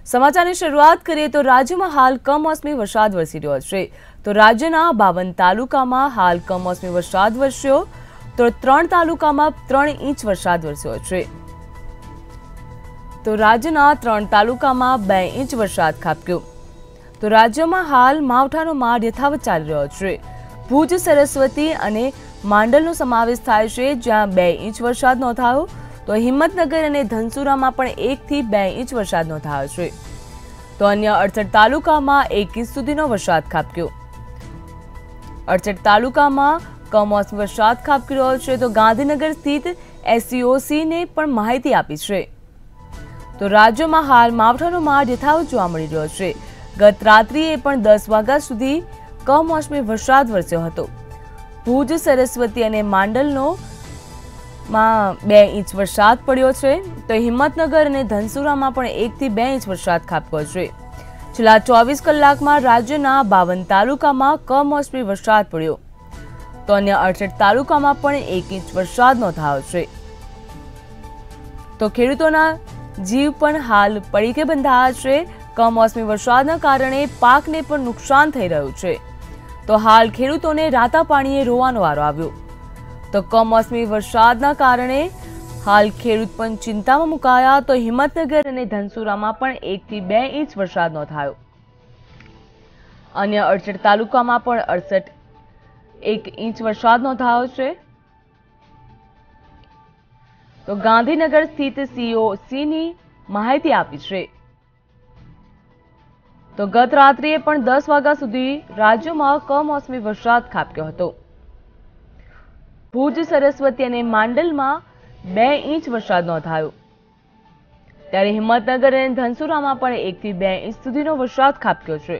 સમાચારની શરૂઆત કરીએ તો રાજ્યમાં હાલ કમોસમી વરસાદ વરસી રહ્યો છે। તો રાજ્યના 52 તાલુકામાં હાલ કમોસમી વરસાદ વરસ્યો તો 3 તાલુકામાં 3 ઇંચ વરસાદ વરસ્યો છે। તો રાજ્યના 3 તાલુકામાં 2 ઇંચ વરસાદ ખાબક્યો। તો રાજ્યમાં હાલ માવઠાનો માર યથાવત ચાલી રહ્યો છે। ભુજ, સરસ્વતી અને માંડલનો સમાવેશ થાય છે, જ્યાં 2 ઇંચ વરસાદ નોંધાયો। તો હિંમતનગર અને ધનસુરામાં પણ 1 થી 2 ઇંચ વરસાદ નોંધાયો છે। તો અન્ય 68 તાલુકામાં 1 ઇંચ સુધીનો વરસાદ ખાબક્યો। 68 તાલુકામાં કમોસમી વરસાદ ખાબકી રહ્યો છે। તો ગાંધીનગર સ્થિત SCOCને પણ માહિતી આપી છે। તો રાજ્યમાં હાલ માવઠાનો માર યથાવત જોવા મળી રહ્યો છે। ગત રાત્રિએ પણ 10 વાગ્યા સુધી કમોસમી વરસાદ વરસ્યો હતો। ભુજ, સરસ્વતી અને માંડલનો માં 2 ઇંચ વરસાદ પડ્યો છે। તો હિંમતનગર અને ધનસુરામાં પણ 1 થી 2 ઇંચ વરસાદ ખાબક્યો છે। છેલ્લા 24 કલાકમાં રાજ્યના 52 તાલુકામાં કમોસમી વરસાદ પડ્યો। તો અન્ય 68 તાલુકામાં પણ 1 ઇંચ વરસાદ નોંધાયો છે। તો ખેડૂતોના જીવ પણ હાલ પડીકે બંધાયા છે। કમોસમી વરસાદના કારણે પાકને પણ નુકસાન થઈ રહ્યું છે। તો હાલ ખેડૂતોને રાતા પાણીએ રોવાનો વારો આવ્યો। તો કમોસમી વરસાદના કારણે હાલ ખેડૂત પણ ચિંતામાં મુકાયા। તો હિંમતનગર અને ધનસુરામાં પણ 1 થી 2 ઇંચ વરસાદ નોંધાયો। અન્ય 68 તાલુકામાં પણ 1 ઇંચ વરસાદ નોંધાયો છે। તો ગાંધીનગર સ્થિત COCની માહિતી આપી છે। તો ગત રાત્રિએ પણ 10 વાગ્યા સુધી રાજ્યમાં કમોસમી વરસાદ ખાબક્યો હતો। ભુજ, સરસ્વતી અને માંડલમાં 2 ઇંચ વરસાદ નોંધાયો। ત્યારે હિંમતનગર અને ધનસુરામાં પણ 1 થી 2 ઇંચ સુધીનો વરસાદ ખાબક્યો છે।